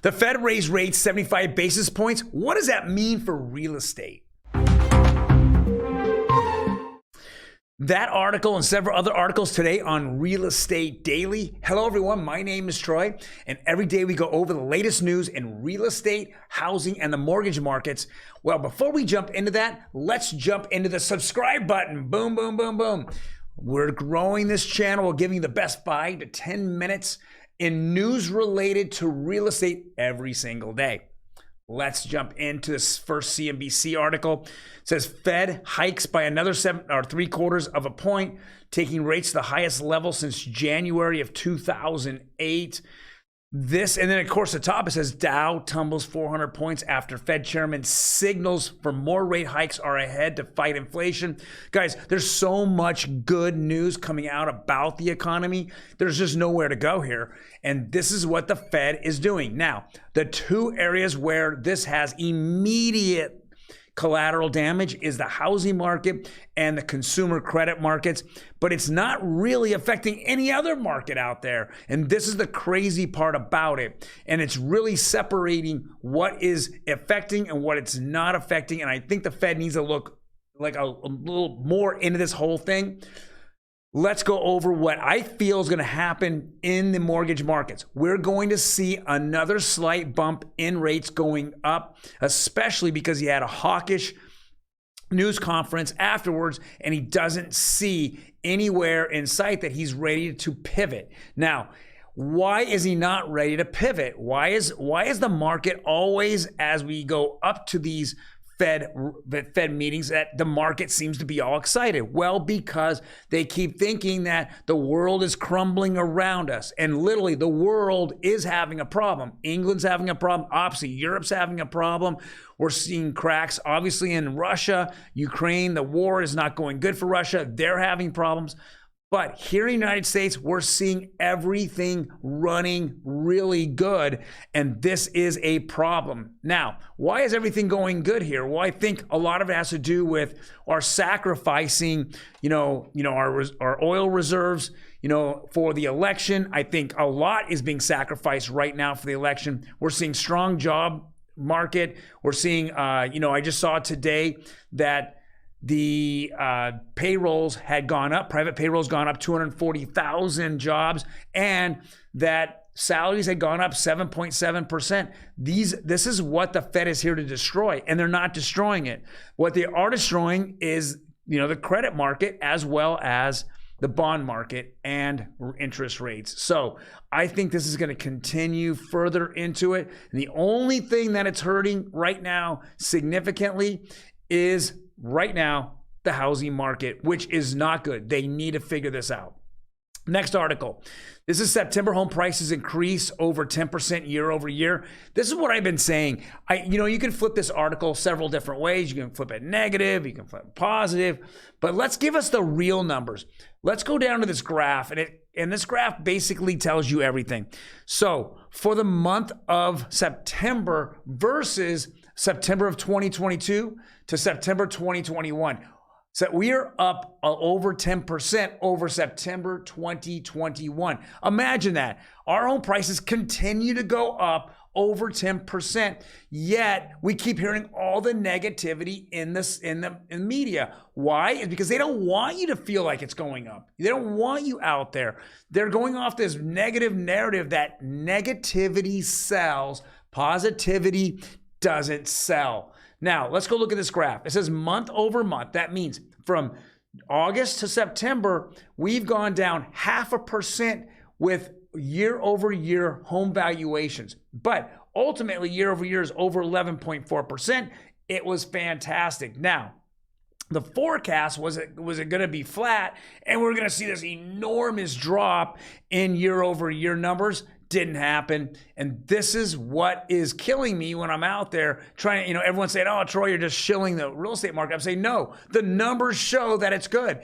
The Fed raised rates 75 basis points. What does that mean for real estate? That article and several other articles today on Real Estate Daily. Hello, everyone. My name is Troy, and every day we go over the latest news in real estate, housing, and the mortgage markets. Well, before we jump into that, let's jump into the subscribe button. Boom, boom, boom, boom. We're growing this channel. We're giving you the best 5 to 10 minutes in news related to real estate every single day. Let's jump into this first CNBC article. It says Fed hikes by another 3/4 of a point, taking rates to the highest level since January of 2008. This, and then of course, the top, it says Dow tumbles 400 points after Fed chairman signals for more rate hikes are ahead to fight inflation. Guys, there's so much good news coming out about the economy. There's just nowhere to go here. And this is what the Fed is doing. Now, the two areas where this has immediate collateral damage is the housing market and the consumer credit markets, but it's not really affecting any other market out there. And this is the crazy part about it. And it's really separating what is affecting and what it's not affecting. And I think the Fed needs to look like a little more into this whole thing. Let's go over what I feel is going to happen in the mortgage markets. We're going to see another slight bump in rates going up, especially because he had a hawkish news conference afterwards, and he doesn't see anywhere in sight that he's ready to pivot. Now, why is he not ready to pivot? Why is the market always, as we go up to these Fed meetings, that the market seems to be all excited? Well, because they keep thinking that the world is crumbling around us. And literally, the world is having a problem. England's having a problem. Obviously, Europe's having a problem. We're seeing cracks, obviously, in Russia, Ukraine. The war is not going good for Russia. They're having problems. But here in the United States, we're seeing everything running really good, and this is a problem. Now, why is everything going good here? Well, I think a lot of it has to do with our sacrificing, our oil reserves, for the election. I think a lot is being sacrificed right now for the election. We're seeing strong job market. We're seeing, I just saw today that the payrolls had gone up, private payrolls gone up 240,000 jobs, and that salaries had gone up 7.7%. This is what the Fed is here to destroy, and they're not destroying it. What they are destroying is, the credit market as well as the bond market and interest rates. So I think this is going to continue further into it. And the only thing that it's hurting right now significantly is the housing market, which is not good. They need to figure this out. Next article. This is September home prices increase over 10% year over year. This is what I've been saying. You can flip this article several different ways. You can flip it negative, you can flip it positive, but let's give us the real numbers. Let's go down to this graph, and this graph basically tells you everything. So for the month of September versus September of 2022 to September 2021. So we are up over 10% over September 2021. Imagine that. Our home prices continue to go up over 10%, yet we keep hearing all the negativity in the media. Why? It's because they don't want you to feel like it's going up. They don't want you out there. They're going off this negative narrative that negativity sells, positivity doesn't sell. Now, let's go look at this graph. It says month over month. That means from August to September, we've gone down 0.5% with year over year home valuations. But ultimately, year over year is over 11.4%. It was fantastic. Now, the forecast was it going to be flat, and we're going to see this enormous drop in year over year numbers. Didn't happen. And this is what is killing me when I'm out there trying, everyone's saying, oh, Troy, you're just shilling the real estate market. I'm saying, no, the numbers show that it's good.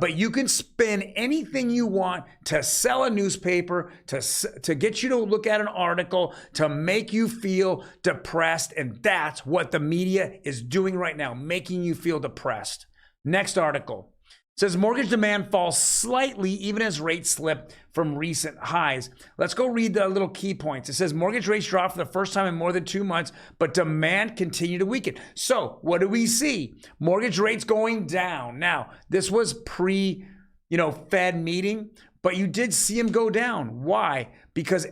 But you can spin anything you want to sell a newspaper, to get you to look at an article, to make you feel depressed. And that's what the media is doing right now, making you feel depressed. Next article. Says mortgage demand falls slightly even as rates slip from recent highs. Let's go read the little key points. It says mortgage rates dropped for the first time in more than 2 months, but demand continued to weaken. So what do we see? Mortgage rates going down. Now, this was Fed meeting, but you did see them go down. Why? Because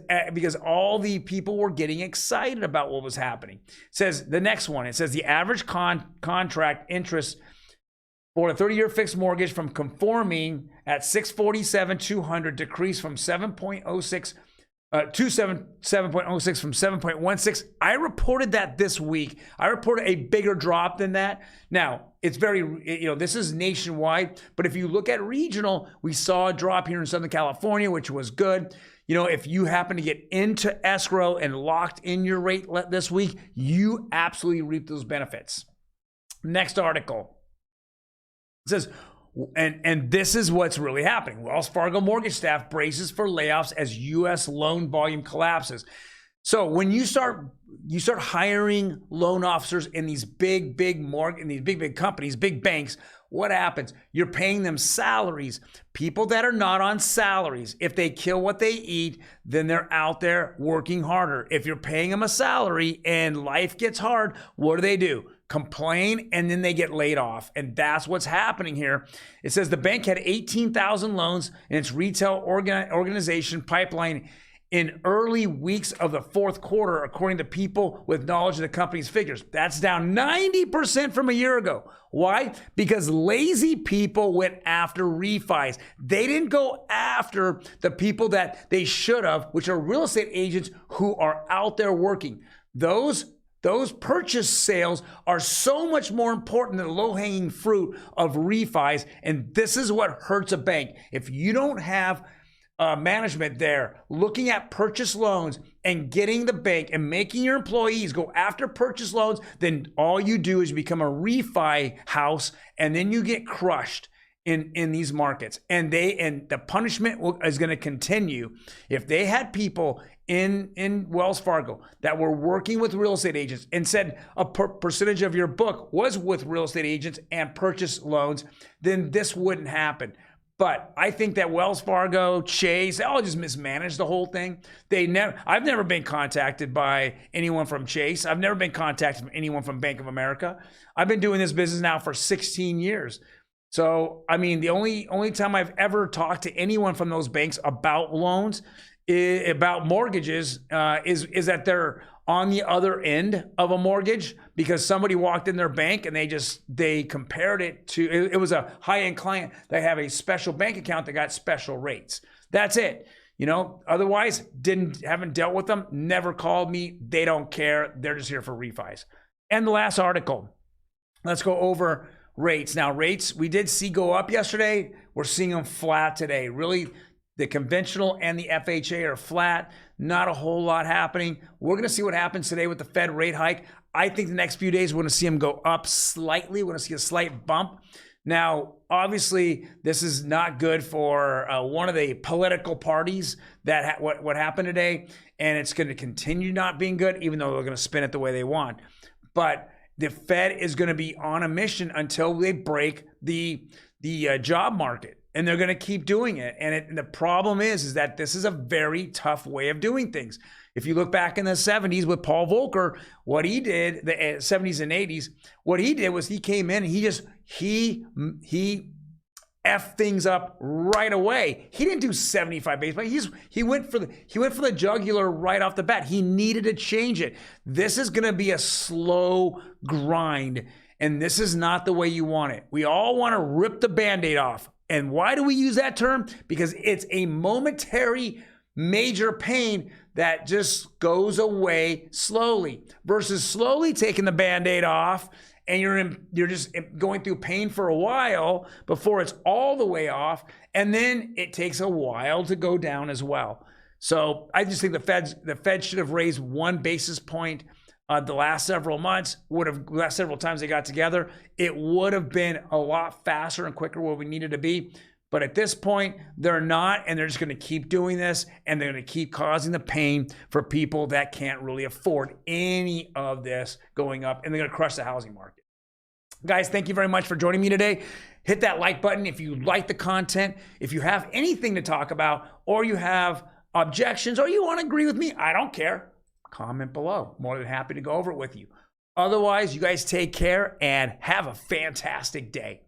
all the people were getting excited about what was happening. It says the next one, it says the average contract interest for a 30-year fixed mortgage from conforming at 647,200 decreased from 7.06 to 7.06 from 7.16. I reported that this week. I reported a bigger drop than that. Now, it's this is nationwide, but if you look at regional, we saw a drop here in Southern California, which was good. If you happen to get into escrow and locked in your rate this week, you absolutely reap those benefits. Next article. It says, and this is what's really happening. Wells Fargo mortgage staff braces for layoffs as U.S. loan volume collapses. So when you start hiring loan officers in these big companies, big banks, what happens? You're paying them salaries. People that are not on salaries, if they kill what they eat, then they're out there working harder. If you're paying them a salary and life gets hard, what do? Complain, and then they get laid off. And that's what's happening here. It says the bank had 18,000 loans in its retail organization pipeline in early weeks of the fourth quarter, according to people with knowledge of the company's figures. That's down 90% from a year ago. Why? Because lazy people went after refis. They didn't go after the people that they should have, which are real estate agents who are out there working. Those purchase sales are so much more important than the low-hanging fruit of refis, and this is what hurts a bank. If you don't have management there looking at purchase loans and getting the bank and making your employees go after purchase loans, then all you do is become a refi house, and then you get crushed in these markets. And the punishment is going to continue. If they had people in Wells Fargo that were working with real estate agents and said a percentage of your book was with real estate agents and purchase loans, then this wouldn't happen. But I think that Wells Fargo, Chase, they all just mismanaged the whole thing. I've never been contacted by anyone from Chase. I've never been contacted from anyone from Bank of America. I've been doing this business now for 16 years. So, I mean, the only time I've ever talked to anyone from those banks about loans, about mortgages, is that they're on the other end of a mortgage because somebody walked in their bank and they compared it to, it was a high-end client that have a special bank account that got special rates. That's it. Otherwise, haven't dealt with them, never called me. They don't care. They're just here for refis. And the last article, let's go over rates. Now, rates, we did see go up yesterday. We're seeing them flat today. Really, the conventional and the FHA are flat. Not a whole lot happening. We're going to see what happens today with the Fed rate hike. I think the next few days, we're going to see them go up slightly. We're going to see a slight bump. Now, obviously, this is not good for one of the political parties that what happened today, and it's going to continue not being good, even though they're going to spin it the way they want. But the Fed is going to be on a mission until they break the job market. And they're going to keep doing it. And the problem is that this is a very tough way of doing things. If you look back in the 70s with Paul Volcker, what he did, the 70s and 80s, what he did was he came in and he F things up right away. He didn't do 75 basis points. He went for the jugular right off the bat. He needed to change it. This is going to be a slow grind, and this is not the way you want it. We all want to rip the Band-Aid off. And why do we use that term? Because it's a momentary major pain that just goes away slowly versus slowly taking the Band-Aid off and you're just going through pain for a while before it's all the way off, and then it takes a while to go down as well. So I just think the Fed should have raised 1 basis point the last several months, last several times they got together. It would have been a lot faster and quicker where we needed to be. But at this point, they're not, and they're just going to keep doing this, and they're going to keep causing the pain for people that can't really afford any of this going up, and they're going to crush the housing market. Guys, thank you very much for joining me today. Hit that like button if you like the content. If you have anything to talk about, or you have objections, or you want to agree with me, I don't care. Comment below. More than happy to go over it with you. Otherwise, you guys take care and have a fantastic day.